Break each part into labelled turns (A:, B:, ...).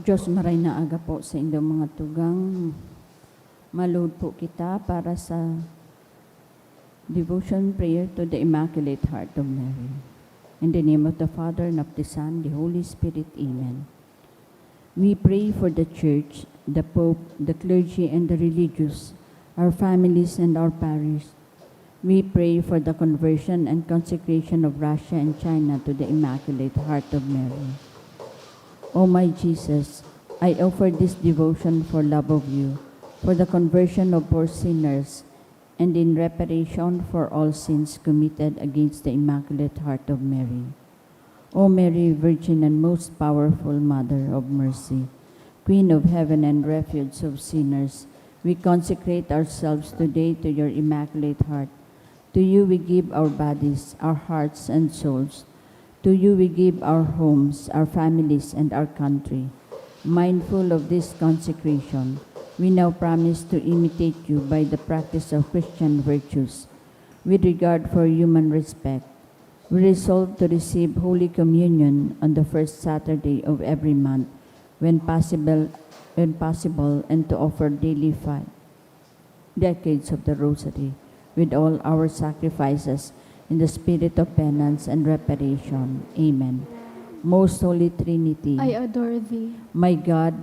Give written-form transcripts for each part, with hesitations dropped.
A: Diyos maray na aga po sa inyong mga tugang. Malood po kita para sa devotion prayer to the Immaculate Heart of Mary. In the name of the Father, and of the Son, the Holy Spirit. Amen. We pray for the Church, the Pope, the clergy, and the religious, our families and our parish. We pray for the conversion and consecration of Russia and China to the Immaculate Heart of Mary. O my Jesus, I offer this devotion for love of you, for the conversion of poor sinners, and in reparation for all sins committed against the Immaculate Heart of Mary. O Mary, Virgin and most powerful Mother of Mercy, Queen of Heaven and refuge of sinners, we consecrate ourselves today to your Immaculate Heart. To you we give our bodies, our hearts and souls. To you we give our homes, our families, and our country. Mindful of this consecration, we now promise to imitate you by the practice of Christian virtues. With regard for human respect, we resolve to receive Holy Communion on the first Saturday of every month, when possible, and to offer daily 5 decades of the Rosary, with all our sacrifices, in the spirit of penance and reparation. Amen. Most Holy Trinity,
B: I adore thee.
A: my God,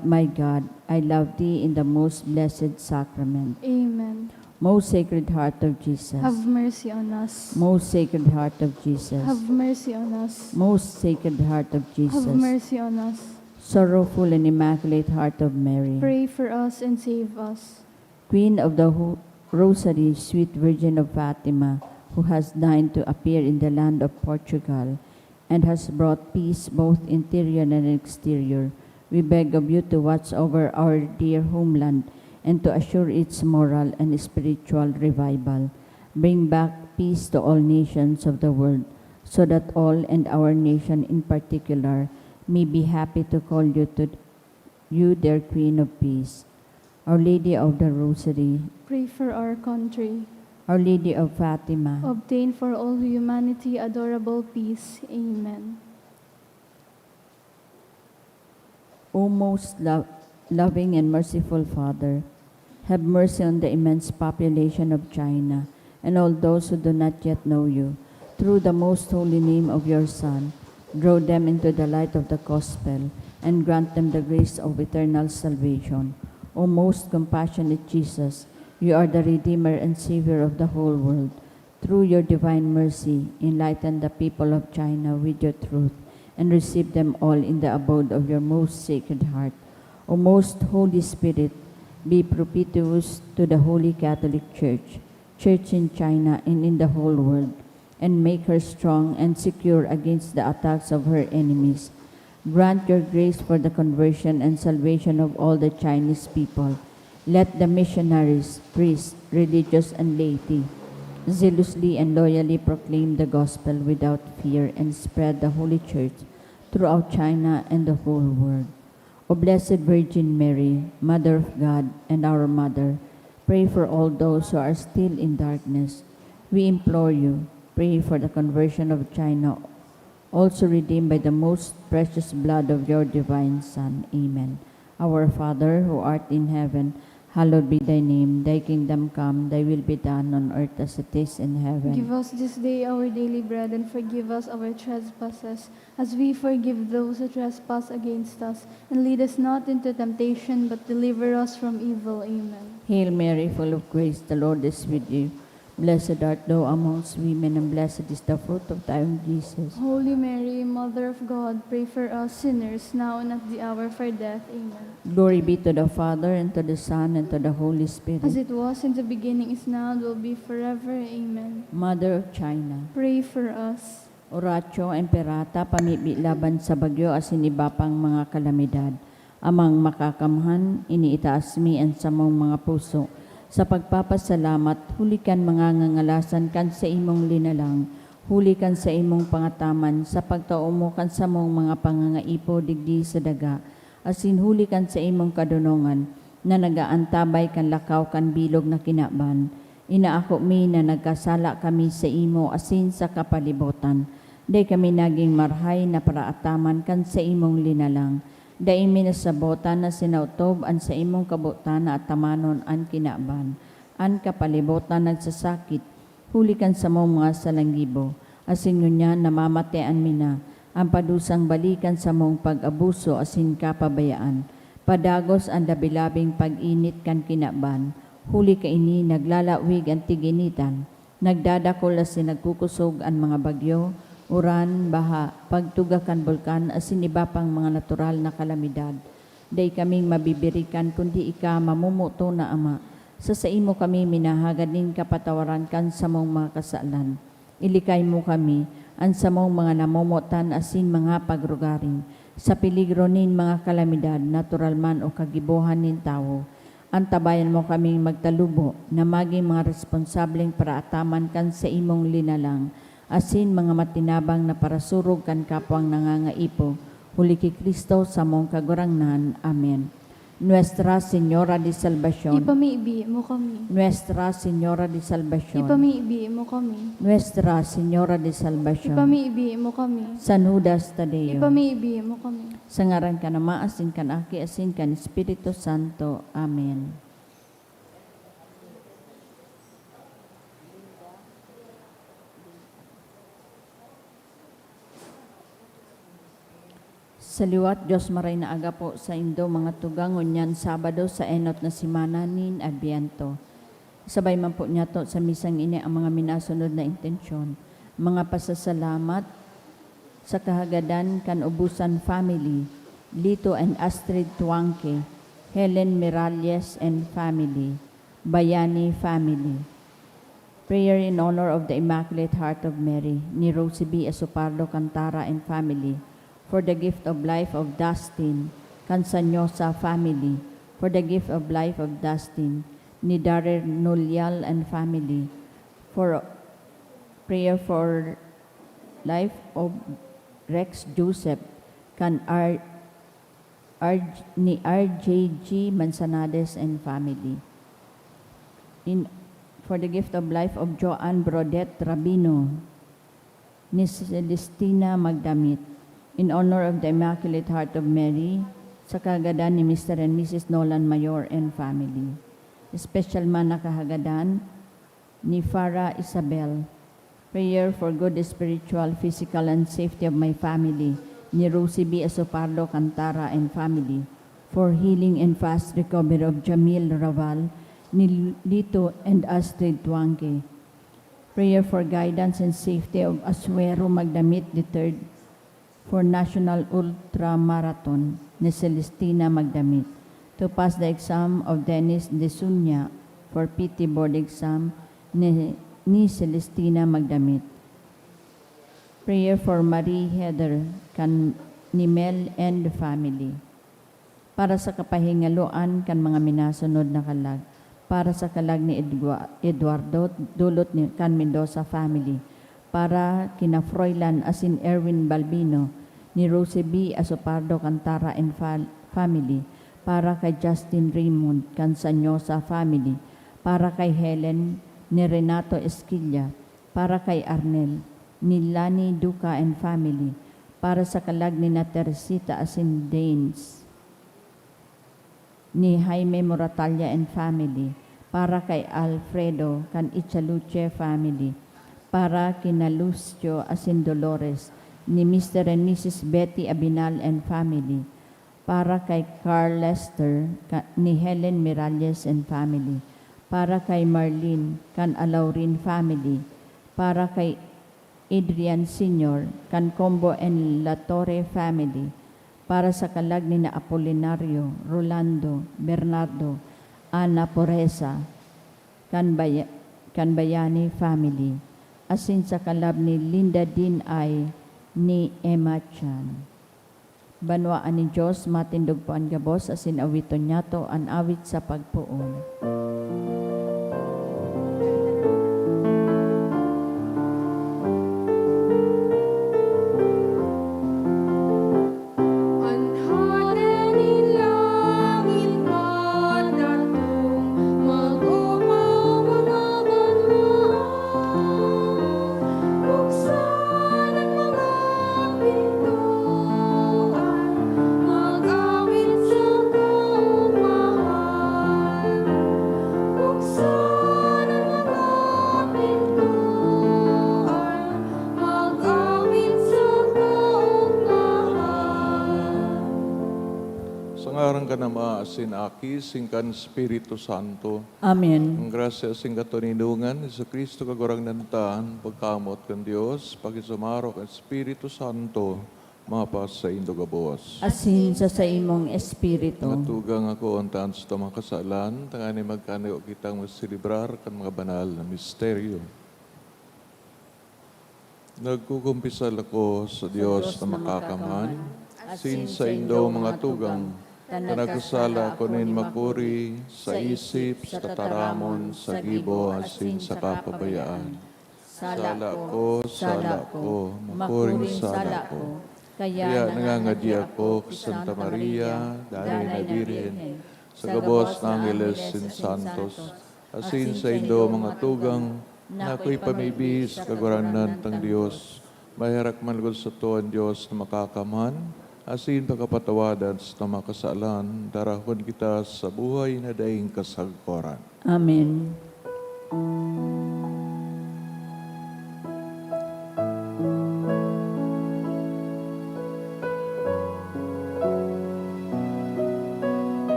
A: I love thee in the most blessed sacrament.
B: Amen.
A: Most Sacred Heart of Jesus,
B: Have mercy on us.
A: most Sacred Heart of Jesus,
B: Have mercy on us.
A: most Sacred Heart of Jesus,
B: Have mercy on us.
A: sorrowful and Immaculate Heart of Mary,
B: Pray for us and save us.
A: Queen of the Rosary, sweet Virgin of Fatima, who has deigned to appear in the land of Portugal and has brought peace both interior and exterior, we beg of you to watch over our dear homeland and to assure its moral and spiritual revival. Bring back peace to all nations of the world, so that all, and our nation in particular, may be happy to call you their Queen of Peace. Our Lady of the Rosary,
B: Pray for our country.
A: Our Lady of Fatima,
B: Obtain for all humanity adorable peace. Amen.
A: O most loving and merciful Father, have mercy on the immense population of China and all those who do not yet know you. Through the most holy name of your Son, draw them into the light of the gospel and grant them the grace of eternal salvation. O most compassionate Jesus, you are the Redeemer and Savior of the whole world. Through your divine mercy, enlighten the people of China with your truth, and receive them all in the abode of your most sacred heart. O most Holy Spirit, be propitious to the Holy Catholic Church, Church in China and in the whole world, and make her strong and secure against the attacks of her enemies. Grant your grace for the conversion and salvation of all the Chinese people. Let the missionaries, priests, religious, and laity zealously and loyally proclaim the gospel without fear and spread the Holy Church throughout China and the whole world. O Blessed Virgin Mary, Mother of God and our Mother, pray for all those who are still in darkness. We implore you, pray for the conversion of China, also redeemed by the most precious blood of your divine Son. Amen. Our Father, who art in heaven, hallowed be thy name. Thy kingdom come, thy will be done on earth as it is in heaven.
B: Give us this day our daily bread, and forgive us our trespasses, as we forgive those who trespass against us. And lead us not into temptation, but deliver us from evil. Amen.
A: Hail Mary, full of grace, the Lord is with you. Blessed art thou amongst women, and blessed is the fruit of thy womb, Jesus.
B: Holy Mary, Mother of God, pray for us sinners, now and at the hour of our death. Amen.
A: Glory be to the Father, and to the Son, and to the Holy Spirit.
B: As it was in the beginning, is now, and will be forever. Amen.
A: Mother of China,
B: Pray for us.
A: Oratio Imperata, pamibi laban sa bagyo asin iba pang mga kalamidad. Amang makakamhan, iniitaas mi ang samong mga puso. Sa pagpapasalamat, hulikan mga ngangalasan kan sa imong linalang, hulikan sa imong pangataman, sa pagtaumo kan sa mong mga pangangaipo digdi sa daga, asin hulikan sa imong kadunongan, na nagaantabay kan lakaw kan bilog na kinaban. Inaako mi na nagkasala kami sa imo asin sa kapalibutan. Day kami naging marhay na paraataman kan sa imong linalang. Dain minasabotan na sinautob an sa imong kabutana at tamanon an kinaban. An kapalibotan nagsasakit, hulikan sa mong mga salanggibo. Asin niya namamatean mina, ang padusang balikan sa mong pag-abuso asin kapabayaan. Padagos ang labilabing pag-init kan kinaban. Huli ka ini naglalawig ang tiginitan. Nagdadakol asin nagkukusog ang mga bagyo, uran, baha, pagtugakan bulkan, asin iba pang mga natural na kalamidad. Day kaming mabibirikan kundi ika mamumuto na Ama. Sa imo kami minahaganin kapatawaran kan sa mong mga kasalan. Ilikay mo kami, an sa mong mga namumutan asin mga pagrugaring. Sa peligro nin mga kalamidad, natural man o kagibuhan nin tao. Antabayan mo kaming magtalubo na maging mga responsableng paraataman kan sa imong linalang. Asin mga matinabang na parasurog kan kapwang nangangaipo, huli ki Kristo sa mong kagurangnan. Amen. Nuestra Señora de Salvación.
B: Ipamiibi mo kami.
A: Nuestra Señora de Salvación.
B: Ipamiibi mo kami.
A: Nuestra Señora de Salvación.
B: Ipamiibi mo kami.
A: San Judas Tadeo.
B: Ipamiibi mo kami.
A: Sa ngaran ka na maasin kan aki asin kan Espiritu Santo. Amen. Sa liwat, Diyos maray na aga po sa Indo, mga tugang ngunyan Sabado sa enot na simana nin Adviento. Sabay man po niya to sa misang ini ang mga minasunod na intensyon. Mga pasasalamat sa kahagadan kan Ubusan family, Lito and Astrid Tuangke, Helen Miralles and family, Bayani family. Prayer in honor of the Immaculate Heart of Mary, ni Rosie B. Asopardo Cantara and family, for the gift of life of Dustin, Cansanyosa family, for the gift of life of Dustin, ni Darer Nulial and family, for prayer for life of Rex Joseph, ni RJG Manzanades and family. For the gift of life of Joanne Brodet Rabino, ni Celestina Magdamit, in honor of the Immaculate Heart of Mary, sa kahagadan ni Mr. and Mrs. Nolan Mayor and family. Special man na kahagadan ni Farah Isabel. Prayer for good spiritual, physical, and safety of my family, ni Rosie B. Asopardo Cantara and family. For healing and fast recovery of Jamil Raval, ni Lito and Astrid Tuangke. Prayer for guidance and safety of Asuero Magdamit III, for National Ultra Marathon, ni Celestina Magdamit. To pass the exam of Dennis Desunya for PT board exam, ni Celestina Magdamit. Prayer for Marie Heather ni Mel and family. Para sa kapahingaloan kan mga minasunod na kalag. Para sa kalag ni Eduardo dulot ni kan Mendoza family. Para kina Froilan asin Erwin Balbino, ni Rosie B. Asopardo Cantara and family, para kay Justin Raymond Cansanyosa family, para kay Helen ni Renato Esquilla, para kay Arnel ni Lani Duca and family, para sa kalag ni na Teresita asin Danes, ni Jaime Moratalia and family, para kay Alfredo kan Ichaluche family, para kina Lucio asin Dolores, ni Mr. and Mrs. Betty Abinal and family, para kay Carl Lester, ni Helen Miralles and family, para kay Marlene, kan Alaurin family, para kay Adrian Sr., kan Combo and Latore family, para sa kalag ni na Apolinario, Rolando, Bernardo, Ana Poresa, kan Bayani family, asin sa kalab ni Linda Din ay ni Emma Chan. Banwaan ni Diyos, matindog po ang gabos, asin awiton niya to, an awit sa pagpuon.
C: Buksan ang mga pintuan, mag Ngaran ka na maasin aki, singkan Espiritu Santo.
A: Amen.
C: Ang grasya sing katunindungan, sa Kristo kagurang nantaan, pagkamot kan Diyos, pagisumaro kan Espiritu Santo, mapas sa indo gabos.
A: Asin sa imong espiritu.
C: Matugang ako ang taan sa mga kasalan, tangani magkanayo kitang masilibrar kan mga banal na misteryo. Nagkukumpisal ako sa Diyos na makakaman, sin sa indo mga tugang, na nagkasala ako nin makuri, sa isip, sa taramon, sa gibo, asin sa kapabayaan. Sala ko, makuring sala ko. Kaya nangangadi ako kay Santa Maria, dahil na Birhen, sa gabos ng Angeles sin Santos, asin sa indo mga tugang, na ako'y pamibis kaguranan ng Diyos, mahirak manlugod sa tuwan Diyos na makakaman, asin pagkapatawadan sa mga kasalan, darahon kita sa buhay na daing kasagporan.
A: Amen.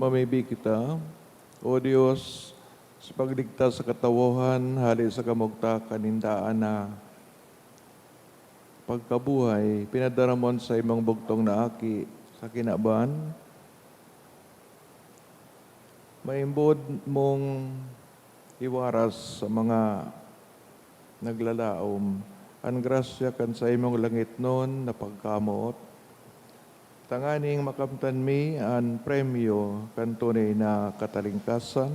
C: Mamibig kita, O Diyos, sa pagligtas sa katawohan, hali sa kamugta kanindaan na pagkabuhay, pinadaramon sa imong bugtong na aki sa kinaban, maimbod mong iwaras sa mga naglalaom, ang grasya kan sa imong langit nun na pagkamot, tanganing makamtan mi ang premyo kan tunay na katalingkasan.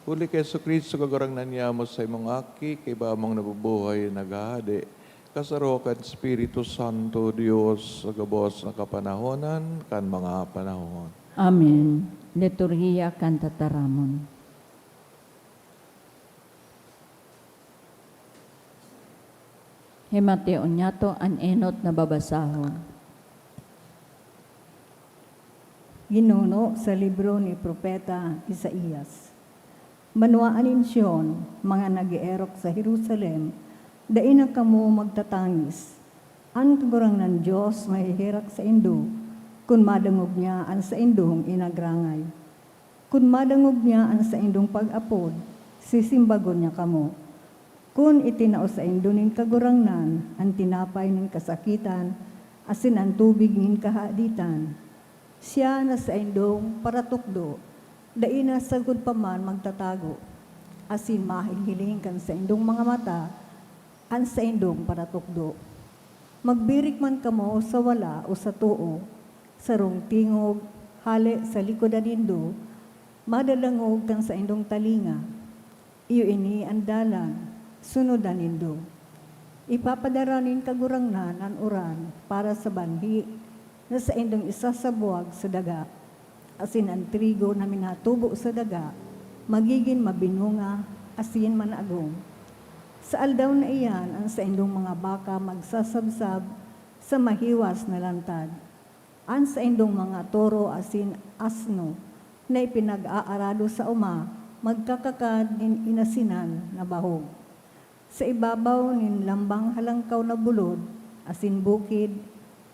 C: Uli kay Kristo kagurang nanyamo sa imong aki, kay bamang nabubuhay nagahadi. Kasaro kan Espiritu Santo, Dios, sa gabos na kapanahonan, kan mga panahon.
A: Amen. Liturhiya kan tataramon. Himateo nyato an enot na babasahon.
D: Ginuno sa libro ni Propeta Isaías. Manuaanin siyon, mga nag-ierok sa Jerusalem, dain na kamo magtatangis. Ang kagurang ng Diyos mahihirak sa indo, kung madangog niya ang sa indong inagrangay. Kung madangog niya ang sa indong pag-apod, sisimbagon niya kamo. Kung itinao sa indo nin kagurangnan, ang tinapay nin kasakitan, asin ang tubig nin kahaditan, siya na sa indong paratukdo, dain na sagod pa man magtatago, asin mahilhiling kan sa indong mga mata, ang sa indong paratukdo. Magbirik man kamo sa wala o sa tuo, sarong tingog, hali sa likodan indo, madalangog kan sa indong talinga, iyo ini ang dalan, sunodan indo. Ipapadaranin kagurangnan ang uran para sa banhi, na sa indong isasabuag sa daga, asin ang trigo na minatubo sa daga, magiging mabinunga, asin managong. Sa aldaw na iyan, ang sa indong mga baka magsasabsab sa mahiwas na lantad. Ang sa indong mga toro, asin asno, na ipinag-aarado sa uma, magkakakad nin inasinan na bahog. Sa ibabaw nin lambang halangkaw na bulod, asin bukid,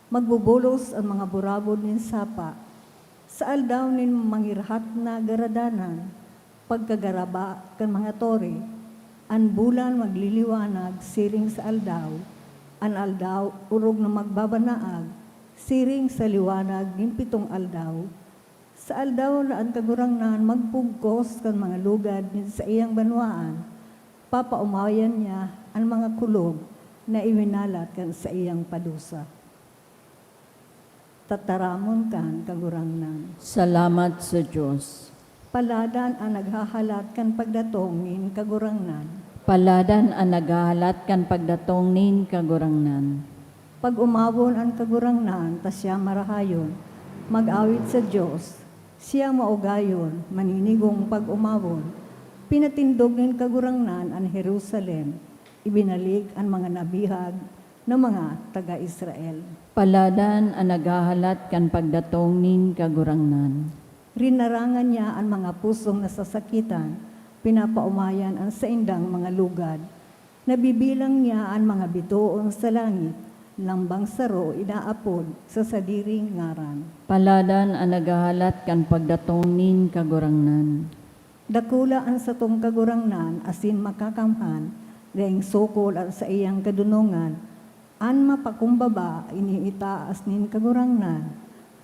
D: magbubulos ang mga burabod nin sapa. Sa aldaw nin mangirhat na garadanan, pagkagaraba kan mga tore, ang bulan magliliwanag siring sa aldaw, ang aldaw urog na magbabanaag, siring sa liwanag nin 7 aldaw. Sa aldaw na ang kagurangnan magpugkos kan mga lugad nin sa iyang banwaan, papaumayan niya ang mga kulog na iwinalat kan sa iyang padusa. tataramon kan kagurangnan.
A: Salamat sa Diyos.
D: Paladan ang naghahalat kan pagdatong nin kagurangnan.
A: Paladan ang naghahalat kan pagdatong nin kagurangnan.
D: Pag umawon ang kagurangnan, ta siya marahayon, mag-awit sa Diyos, siya maugayon, maninigong pag umawon. Pinatindog nin kagurangnan ang Jerusalem, ibinalik ang mga nabihag ng mga taga-Israel.
A: Paladan ang naghahalat kan pagdatong nin kagurangnan.
D: Rinarangan niya ang mga pusong nasasakitan, pinapaumayan ang saindang mga lugad. Nabibilang niya ang mga bituon sa langit, lambang saro inaapod sa sadiring ngaran.
A: Paladan ang naghahalat kan pagdatong nin kagurangnan.
D: Dakula ang satong kagurangnan asin makakamhan, daing sukol at sa iyang kadunungan, an mapakumbaba iniitaas nin kagurangnan,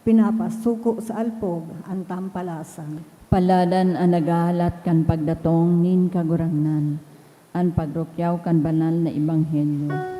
D: pinapasuko sa alpog ang tampalasan.
A: Paladan ang naghahalat kan pagdatong nin kagurangnan. Ang pagrukyaw kan banal na ebanghelyo.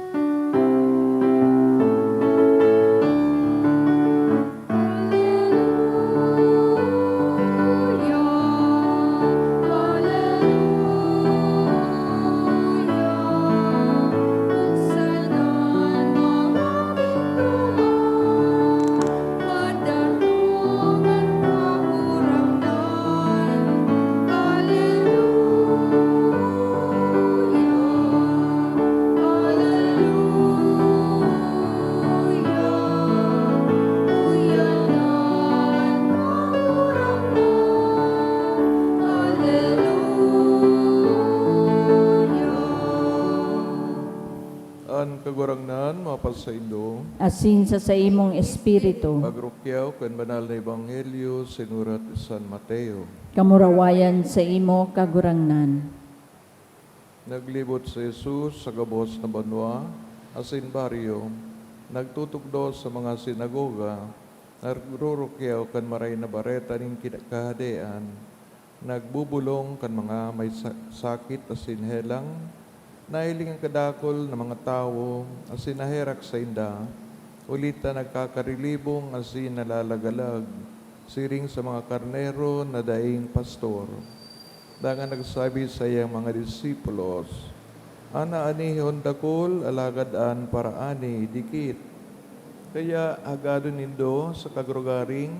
C: An kagurangnan, mapasaindo,
A: Asin sa imong espiritu,
C: pagrukyaw kan banal na ebanghelyo sinurat ni San Mateo.
A: kamurawayan sa imo kagurangnan.
C: Naglibot si Jesus sa gabos na banwa, asin baryo, nagtutugdo sa mga sinagoga, nagrurukyaw kan maray na bareta ning kahadean, nagbubulong kan mga may sakit asin helang, nailing ang kadakol ng mga tao, asin naherak sa inda, ulita nagkakarilibong asin nalalagalag, siring sa mga karnero na daing pastor. Dangan nagsabi sa iyang mga disipulos, ana anihon dakol alagadaan para ani dikit. Kaya agado nindo sa kagrugaring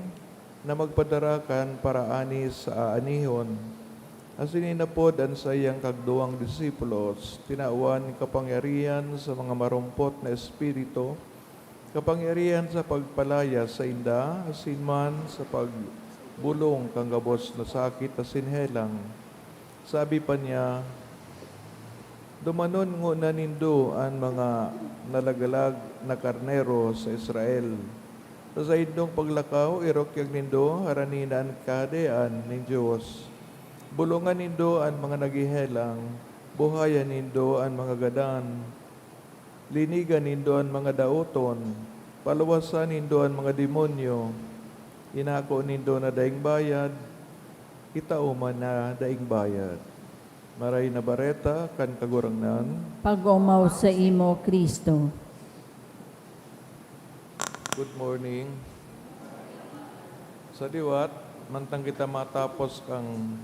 C: na magpadarakan para ani sa anihon. Asin inapod ang sa iyang kagduwang disipulos, tinauan kapangyarihan sa mga marumpot na espiritu, kapangyarihan sa pagpalaya sa inda, asin man sa pagbulong kang gabos na sakit asin helang. Sabi pa niya, dumanon nguna nindo ang mga nalagalag na karnero sa Israel. Sa indong paglakaw, irokyag nindo, haranina ang kahadean ng Diyos. Bulungan nindo ang mga nagihelang, buhayan nindo ang mga gadan, linigan nindo ang mga daoton, paluwasan nindo ang mga demonyo, inako nindo na daing bayad, itauman na daing bayad. Maray na bareta, kan kagurangnan,
A: Pag-umaw sa imo, Kristo.
C: good morning. Sa diwat, mantang kita matapos kang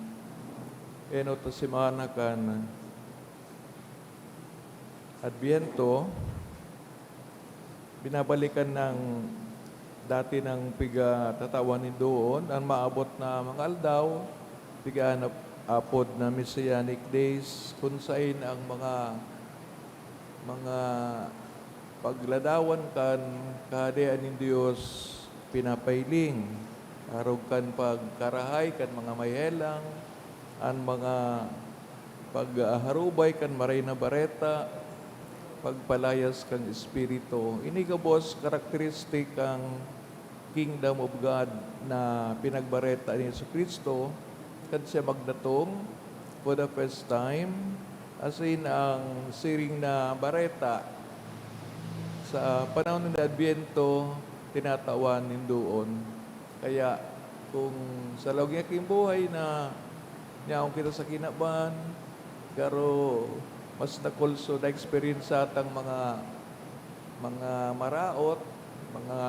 C: ta simana kan Adbiento, binabalikan ng dati ng piga tatawanin doon, ang maabot na mga aldaw, piga na apod na Messianic days, kung saan ang mga pagladawan kan kahadean ng Diyos pinapailing, arog kan pagkarahay kan mga mayhelang, ang mga pagharubay kan maray na bareta, pagpalayas kang espiritu. Ini ka boss, karakteristik ang Kingdom of God na pinagbareta ni Yesu Kristo kad siya magdatong for the first time, as in ang siring na bareta sa panahon ng Adbiento tinatawan nindoon. Kaya kung sa loob niya king buhay na niyaong kita sa kinaban, pero mas nakulso na experience sa atang mga maraot, mga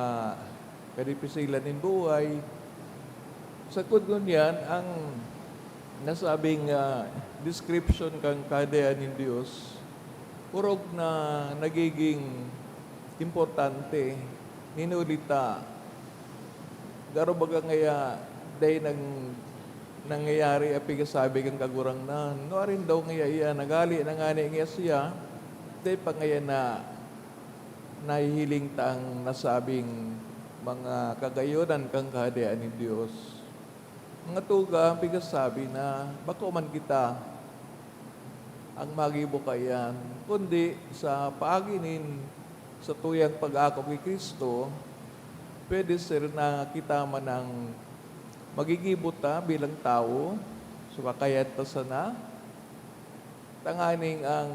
C: kadipisilan in buhay. Sa kudgon yan, ang nasabing description kang kadean ng Diyos, urog na nagiging importante, ninulita, garo baga ngaya, day nangyayari apigasabi kang kagurang na, no rin daw ngaya iya, nagali na nga niya siya, day pa ngaya na nahihiling tang nasabing mga kagayonan kang kadean ng Diyos. Mga tuga, ang pigasabi na, bako man kita ang magibukayan, kundi sa paaginin sa tuyang pag-ako kay Kristo, pwede sir na kita man ang magigibuta bilang tao, sumakayat ta sana, tanganing ang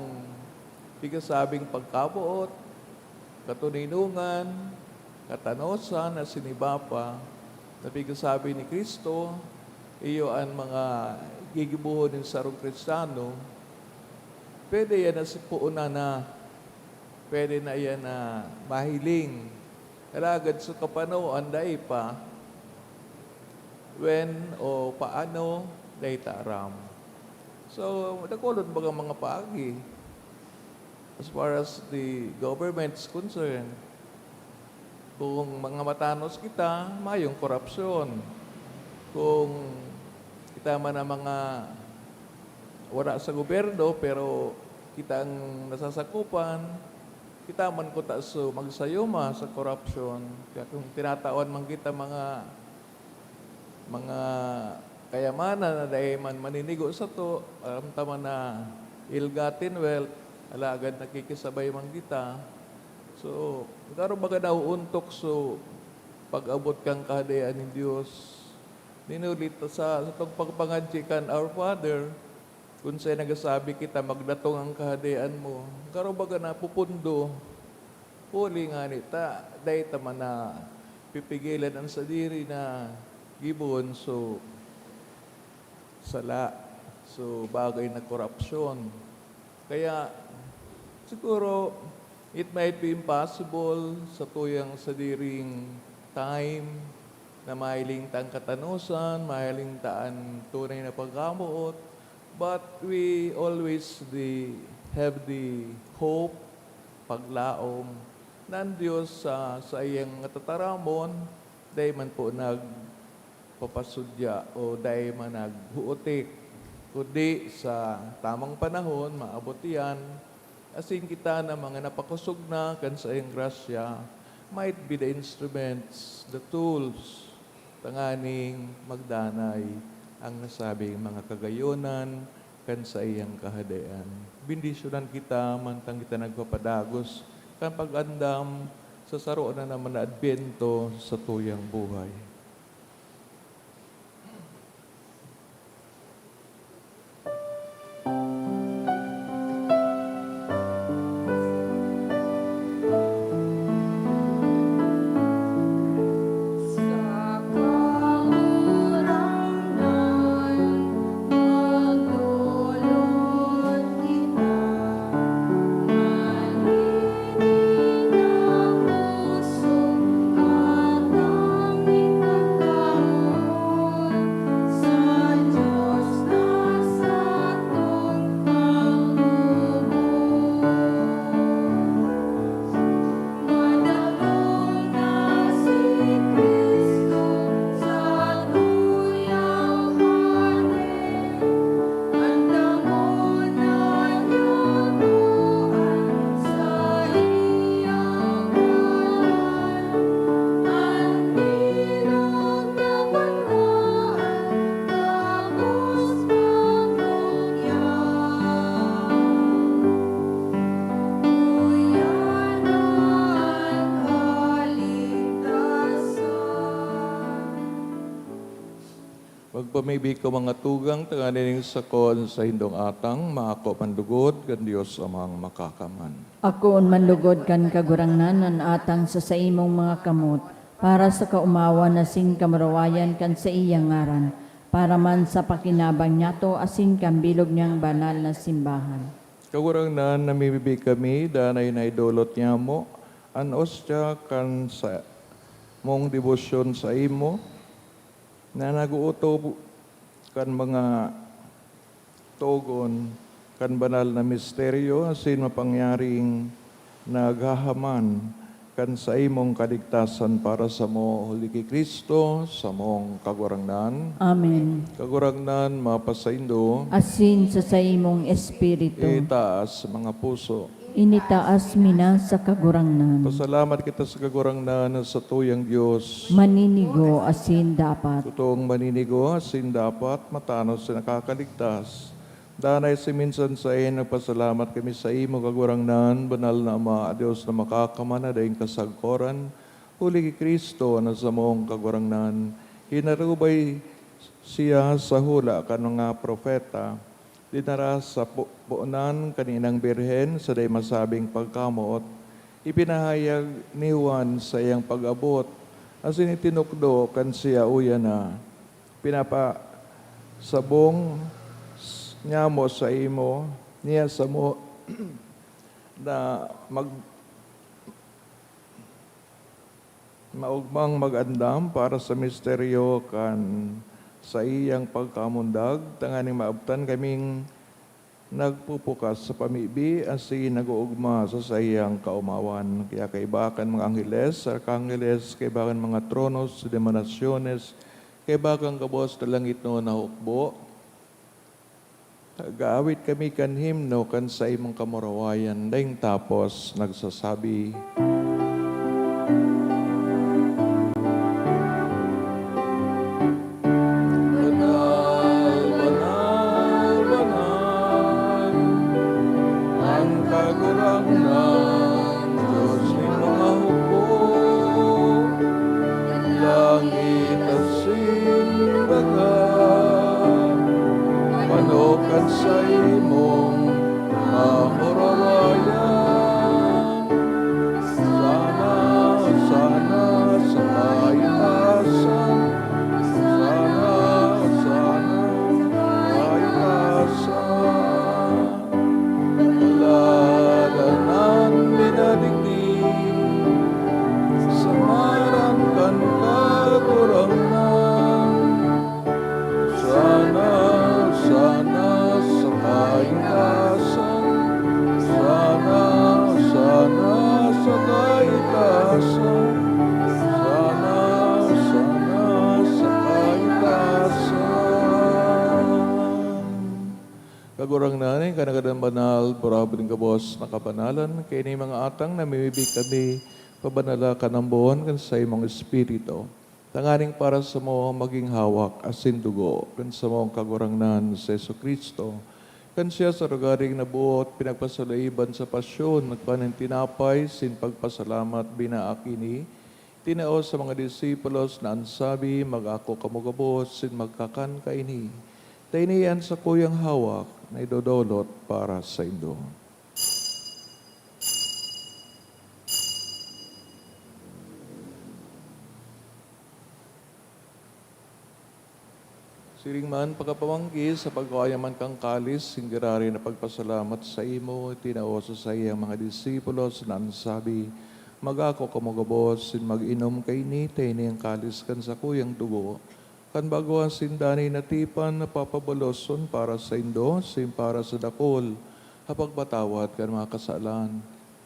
C: pigasabing pagkabuot, katuninungan, katanosan na sinibapa, na pigasabi ni Kristo, iyo ang mga gigibuhon ng sarong Kristiyano, pwede yan na sipuuna na, pwede na yan na mahiling. Kalagad sa kapanoan, dahi pa, when o paano, dahi taram. So, nakulod baga mga paagi. As far as the government is concerned, kung mga matanos kita, mayong korupsyon. Kung kita man ang mga wala sa gobyerno, pero kita ang nasasakupan, kita man ko so magsayuma sa korupsyon. Kaya kung tinataon man kita mga kayamanan na dahil man maninigo sa to, alam tama na ill-gotten wealth, alagad nakikisabay man kita. So, karon baga nauuntok so pag-abot kang kahadean ng Diyos. Ninulit sa itong pagpangadjikan, Our Father, kung sa'y nagasabi kita, magdatong ang kahadean mo. Karon baga na pupundo, huli nga nita, dahi tama na pipigilan ang sadiri na gibon, so sala, so bagay na korupsyon. Kaya siguro, it might be impossible sa tuyang sadiring time na mahiling taan katanusan, mahiling taan tunay na pagkamuot, but we always have the hope, paglaom, ng Diyos sa iyang tataramon, dahil man po nagpapasudya o dahil man naghuutik, kundi sa tamang panahon, maabot yan, asin kita na mga napakusog na kan sa iyang grasya, might be the instruments, the tools, tanganing magdanay ang nasabing mga kagayonan kan sa iyang kahadean. Bindisyonan kita, mantang kita nagpapadagos, kan pag-andam sa saro na naman na adbento sa tuyang buhay. Pagpamibig ko mga tugang, tanganin sa kon sa hindong atang, maako mandugod, kan Diyos amang makakaman.
A: Ako manlugod kan kagurangnan nan atang sa imong mga kamot, para sa kaumawa na sing kamarawayan kan sa iyang ngaran, para man sa pakinabang niyato asing kambilog niyang banal na simbahan.
C: Kagurangnan, namibibig kami, danay na idolot niya mo, an ostya kan sa mong debosyon sa imo, na naguutob kan mga togon, kan banal na misteryo, asin mapangyaring naghahaman kan sa imong kaligtasan para sa mo, huli kay Kristo, sa mong kagurangnan.
A: Amen.
C: Kagurangnan, mapasaindo,
A: Asin sa imong espiritu,
C: itaas sa mga puso.
A: initaas mina sa kagurangnan.
C: Pasalamat kita sa kagurangnan sa tuyang Diyos.
A: Maninigo asin dapat.
C: Totoong maninigo, asin dapat matanos sa nakakaligtas. Danay si minsan sa nagpasalamat kami sa imo kagurangnan, banal na Ama, Diyos na makakamana daing kasagkoran, huli ki Kristo na sa mong kagurangnan. Hinarubay siya sa hula kan mga propeta, dinara sa puunan kaninang birhen sa day masabing pagkamot, ipinahayag ni Juan sa iyang pag-abot, asin itinukdo kan siya uya na, pinapa sabong niya mo sa imo, niya sa mo na maugmang magandam para sa misteryo kan sa iyang pagkamundag, tanganing maabtan kaming nagpupukas sa pamibi, asi nag-uugma sa iyang kaumawan. Kaya kaibakan mga angheles, arkangeles, kaibakan mga tronos, demonasyones, kaibakan kabos na langit no na hukbo, gaawit kami kan himno kan sa imong kamurawayan, daing tapos nagsasabi, Banal, banal, banal, ang kagurangnan, Diyos ni mga hukbo, langit at simbagan, manokan sa imong mamurawayan. Sana, sana sa kaitasan, sana, sana sa kaitasan. Kalalanan minadigdig, sa marangkan kagurangnan. Sana, sana sa kaitasan, sana, sana sa kaitasan, sana, sana sa kaitasan. Kagurang nanay, kanagadan banal, burabing kabos na kapanalan, kaya ni mga atang namimibig kami, pabanala ka ng buwan kan sa imong espiritu. Tanganing para sa mo maging hawak asin dugo, kan sa mong kagurangnan sa Jesucristo. Kan siya sa rugaring nabuot, pinagpasalaiban sa pasyon, nagpanin tinapay, sin pagpasalamat binaakini, tinao sa mga disipulos na ansabi, mag-ako kamugabos, sin magkakan kaini. Tainian sa kuyang hawak na idodolot para sa indo. Siring man pagkapamangki sa pagkayaman kang kalis, singgirari na pagpasalamat sa imo, tinaoso sa iyang mga disipulos na ansabi, mag-ako kamugabos, sin mag-inom kay ni, tainiyang kalis kan sa kuyang dugo, kan bagawa sindani na tipan na papabaloson para sa indo, sin para sa dakol, hapagpatawad kan mga kasalan,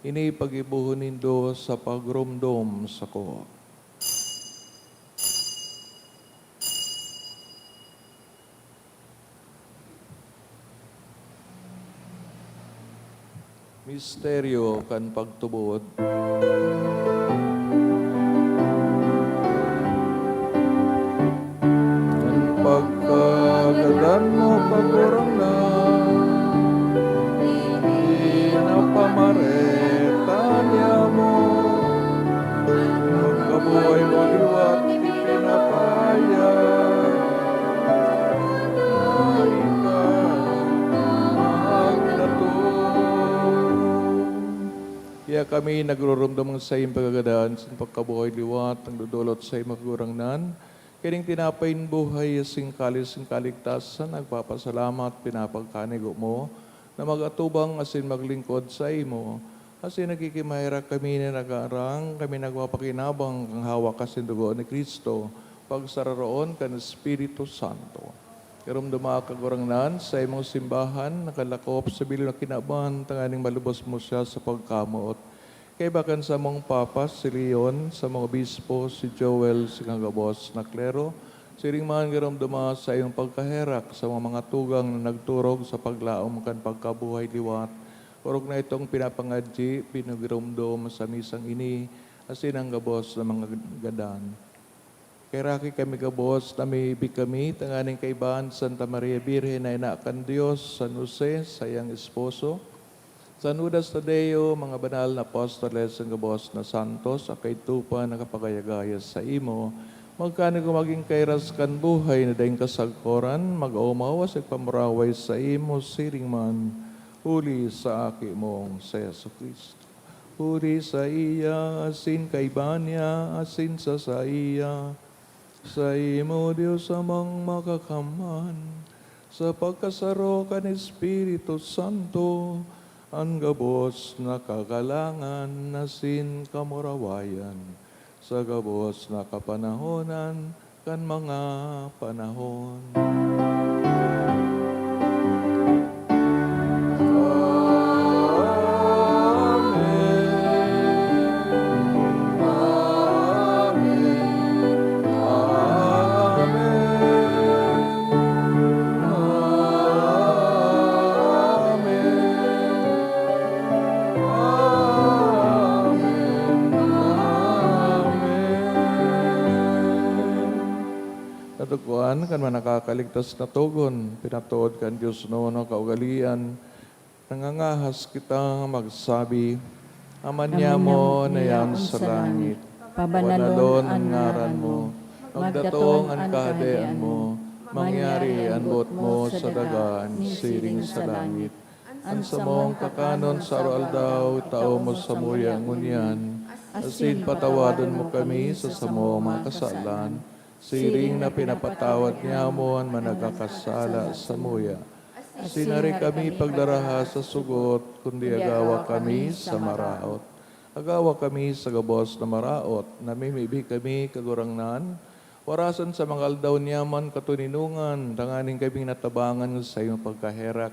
C: ini pag-ibuhon nindo sa pagrumdom sa ko. Misteryo kan pagtubod. Kan pagkagadan mo pagurangnan, inapamareta niya mo, magkabuhay mo liwat, ipinapayag. Kaya kami nagrurumdam sa iyong pagkagadaan sa pagkabuhay liwat, ang dudulot sa iyong magurangnan. Kining tinapain buhay, sing kalis, sing kaligtasan, nagpapasalamat, pinapagkanigo mo, na magatubang asin maglingkod sa imo, Kasi nagkikimahira kami na nag-aarang, kami nagwapakinabang ang hawak kasi dugo ni Kristo, pagsararoon kan Espiritu Santo. Karom dumakagurangnan sa imong simbahan, nakalakop sa bilin na kinaban, tanganing malubos mo siya sa pagkamot. Kay bakan sa mong Papa, si Leon, sa mga obispo, si Joel, si Kagabos na klero, siring man karom duma sa iyong pagkaherak sa mga tugang na nagturog sa paglaom kan pagkabuhay liwat. Orog na itong pinapangadji, pinagiromdom sa misang ini, asin ang gabos ng mga gadan. Kay raki kami gabos, namiibig kami, tanganing kaibahan Santa Maria Birhen na inaakan Diyos, San Jose, sayang esposo, San Judas Tadeo, mga banal na apostoles, ang gabos na santos, akay tupa na kapagayagaya sa imo, magkano maging kairas kan buhay na daing kasagkoran, mag-aumawa sa pamuraway sa imo, siring man, huli sa aki mong sa Yesu Kristo. Huli sa iya, asin kay Banya, asin sa iya. Sa imo, Diyos amang makakaman. Sa pagkasaro kan Espiritu Santo, ang gabos na kagalangan, asin kamurawayan. Sa gabos na kapanahonan, kan mga panahon. Katugkuan, kan man nakakaligtas na tugon, pinatuod kan Diyos noon ang kaugalian, nangangahas kita magsabi, Aman niya mo na yan sa langit, pabanalon ang ngaran mo, magdatong ang kahadean mo, mangyari ang bot mo sa dagaan, siring sa langit. Ang samong kakanon sa daw, tao mo sa muya ngunyan, asin patawadon mo kami sa samong mga kasalan, siring na pinapatawad niya mo ang managkakasala sa muya. Sinari kami pagdaraha sa sugot, kundi agawa kami sa maraot. Agawa kami sa gabos na maraot, namimibi kami kagurangnan, warasan sa mga aldaw niyaman katuninungan, tanganing kaming natabangan sa iyong pagkaherak.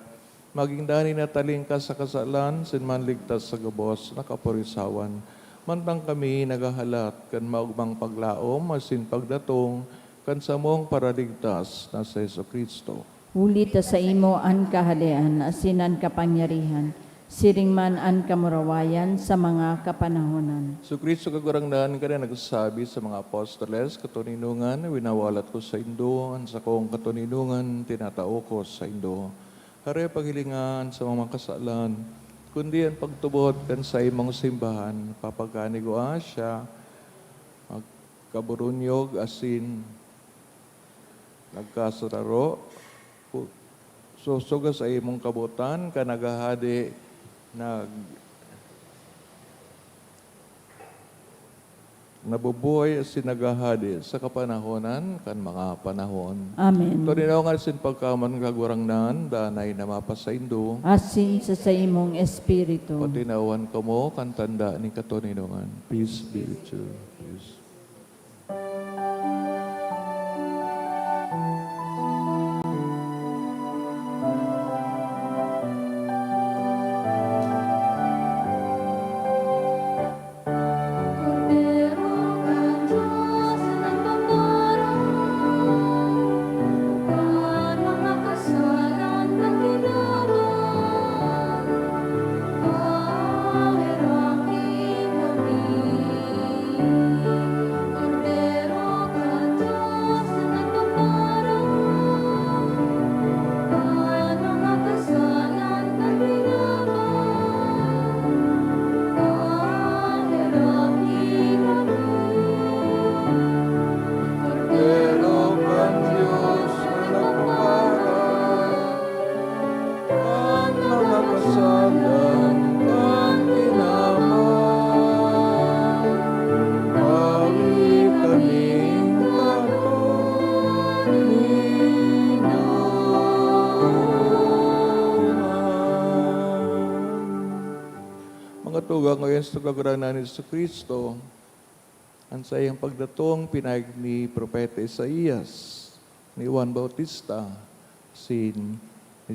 C: Maging dani na taling ka sa kasalan, sinmanligtas sa gabos na kapurisawan. Mantang kami nagahalat, kan maugmang paglaom, asin pagdatong, kan samong paraligtas na sa Yesu Kristo.
A: Huli ta sa imo an kahalean, asinan kapangyarihan, siring man an kamurawayan sa mga kapanahonan.
C: So Kristo kagurangnan ka na nagsasabi sa mga apostoles, katuninungan, winawalat ko sa Indo, ang sa kong katuninungan, tinatao ko sa Indo. Hare paghilingan sa mga kasalan, kundi ang pagtubot kan sa imong simbahan, papagkani ko siya, magkaburunyog, asin, nagkasararo, susuga sa imong kabutan, ka nagahadi, nabubuhay asin nagahadi sa kapanahonan, kan mga panahon.
A: Amen.
C: Tuninaw nga sin pagkaman kagurangnan, danay na mapasaindo,
A: Asin sa imong espiritu.
C: patinawan ka mo, kan tanda ni katuninungan. Peace be with you. Peace.
B: Kordero ka Diyos ng pagdarang, mga kasalan ng ginawan, pahiraking kami.
C: tugang ngayon sa kaguranan ni Kristo, ang sayang pagdatong pinayag ni Propeta Isaías, ni Juan Bautista, ni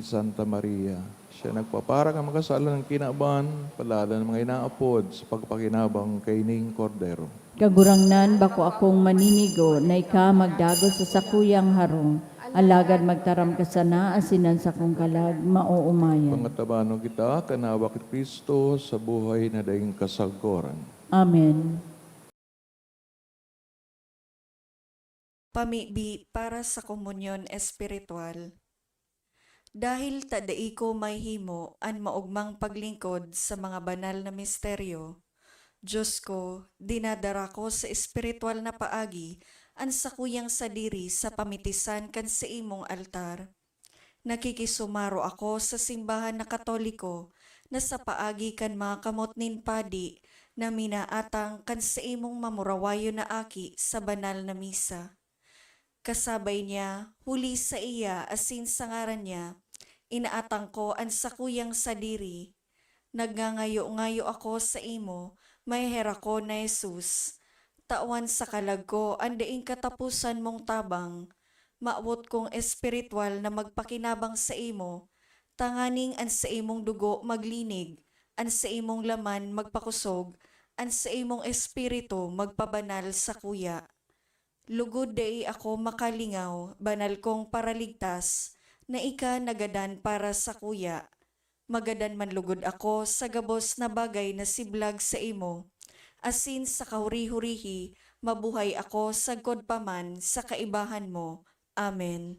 C: Santa Maria. Siya nagpaparang ang makasalan ng kinaban, palala ng mga inaapod sa pagpakinabang kay Ning Cordero.
A: Kagurangnan bako akong maninigo na ika magdagos sa sakuyang harong. Alagad magtaram ka sana asinan sa kong kalag mauumayan.
C: Pangatabano kita, kanawa kit Kristo sa buhay na daing kasagoran.
A: Amen.
E: Pamibi para sa komunyon espiritual. Dahil tadai ko may himo an maugmang paglingkod sa mga banal na misteryo, Diyos ko, dinadara ko sa espiritual na paagi an sakuyang sadiri sa pamitisan kan sa imong altar. Nakikisumaro ako sa simbahan na Katoliko na sa paagi kan mga kamot nin padi na minaatang kan sa imong mamurawayo na aki sa banal na misa. Kasabay niya, huli sa iya asin sa ngaran niya, inaatang ko ang sakuyang sadiri. Nagngangayo-ngayo ako sa imo, may hera ko na Jesus. Tawan sa kalag ko, andaing katapusan mong tabang. Maawot kong espiritual na magpakinabang sa imo. Tanganing an sa imong dugo maglinig, an sa imong laman magpakusog, an sa imong espiritu magpabanal sa kuya. Lugod dai ako makalingaw, banal kong paraligtas, na ika nagadan para sa kuya. Magadan man lugod ako sa gabos na bagay na siblag sa imo. Asin sa kahuri-hurihi, mabuhay ako sagkod paman sa kaibahan mo. Amen.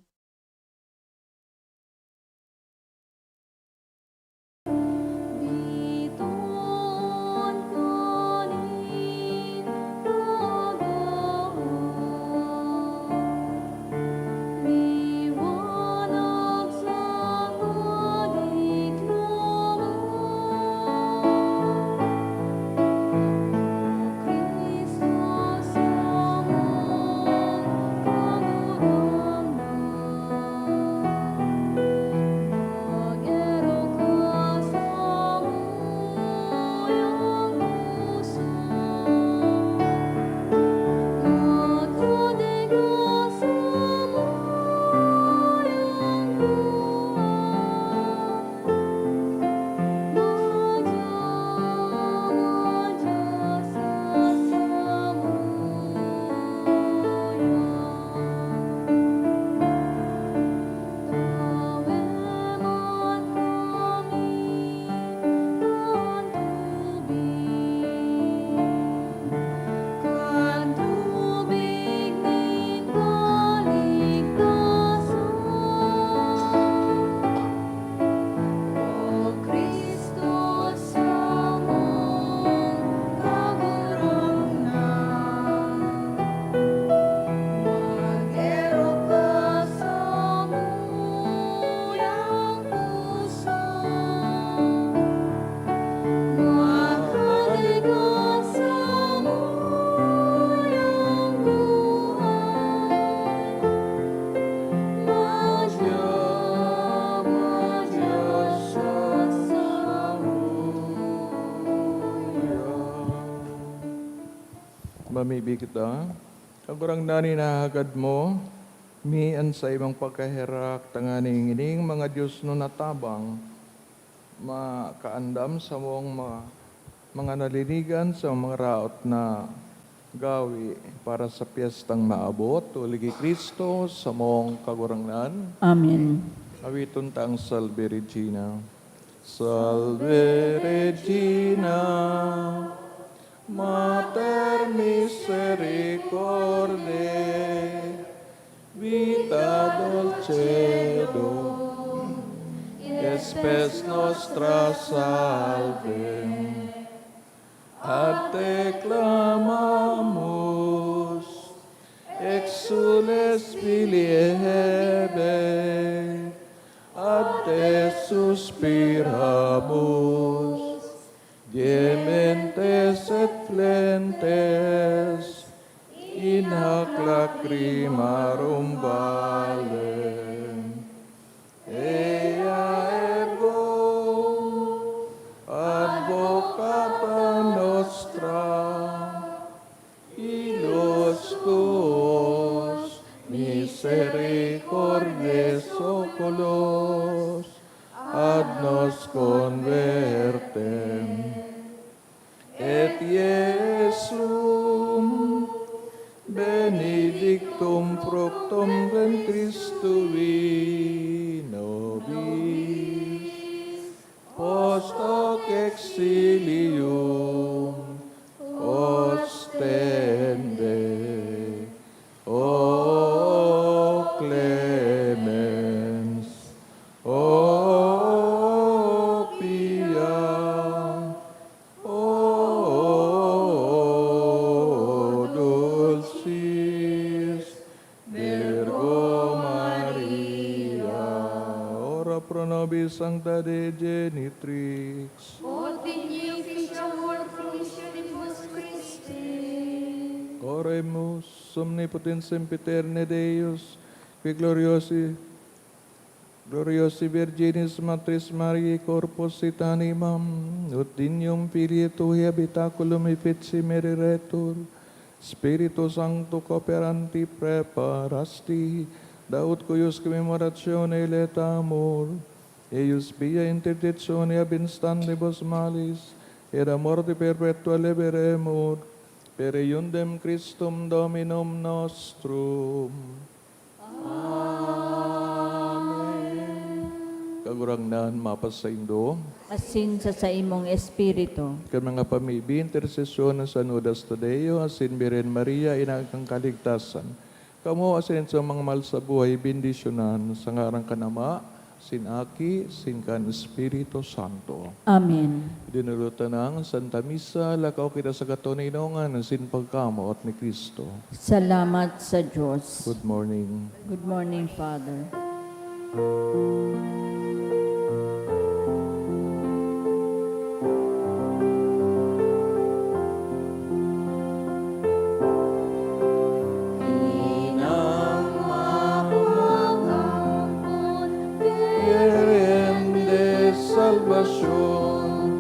B: Biton kanin ragaon, liwanag sa kadiklaman. O Kristo sa among kagurangnan, mag-ero ka sa amuyang puso, magkadiga sa amuyang buhay, madya sa kan tubig nin kaligtasan. O Kristo sa among kagurangnan, mag-ero ka sa amuyang puso, magkadiga sa amuyang buhay, madya sa
C: Mamibi kita, kagurang nani nahagad mo, mian sa imong pagkaherak, tanganing ining mga Diyos no natabang, makaandam sa mong mga nalinigan sa mga raot na gawi para sa piyestang maabot, tuligi Kristo sa mong kagurangnan.
A: Amen.
C: Awiton ta ang Salve Regina. Salve Regina, Mater misericordiae, vita dulcedo, espes nostra salve. A te clamamus, exules filiebe, ad te suspiramus, gementes et flentes, in hac lacrimarum vale. Ea ergo advocata nostra, y los tuos misericordes oculos, ad nos convertem. Et Iesum benedictum fructum ventris tui nobis, post hoc exilium ostende, o clemens, o pia, o dulcis Virgo Maria, ora pro nobis sancta Dei genitrix, oremus omnipotens sempiterne Deus, qui gloriosi Virginis Matris Mariae corpus et animam, ut dignum Filii Tui habitaculum effici meriretur, Spiritu Sancto cooperanti preparasti, daut cuius commemoratione letamur, eius via interdictione ab instandibus malis, et a morte perpetua liberemur, per iundem Christum Dominum nostrum. Kagurangnan mapasaindo,
A: Asin sa imong espiritu.
C: kan mga pamibi, intersesyon sa Nudas Tadeo, asin Biren Maria, inakang kaligtasan. Kamu asin sa mga mahal sa buhay, bendisyonan sa ngarang kanama, sin Aki, sin kan Espiritu Santo.
A: Amen.
C: Dinulutan ng Santa Misa, lakaw kita sa katuninongan, sin pagkamot ni Kristo.
A: Salamat sa Diyos.
C: Good morning.
A: Good morning, Father.
C: Querem de salvación,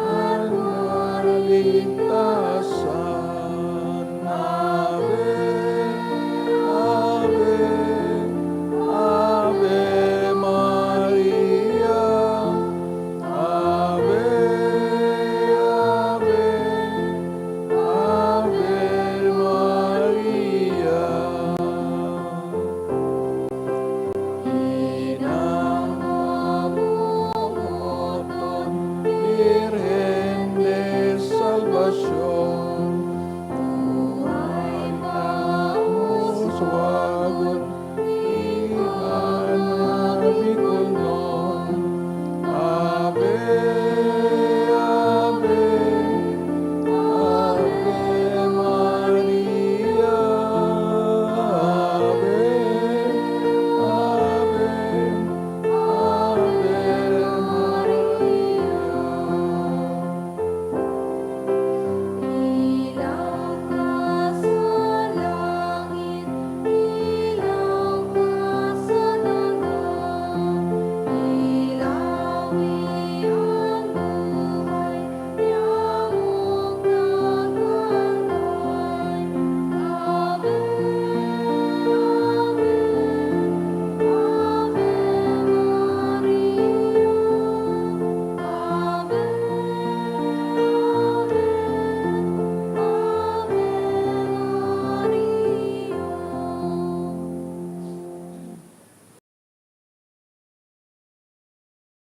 C: alma ligtas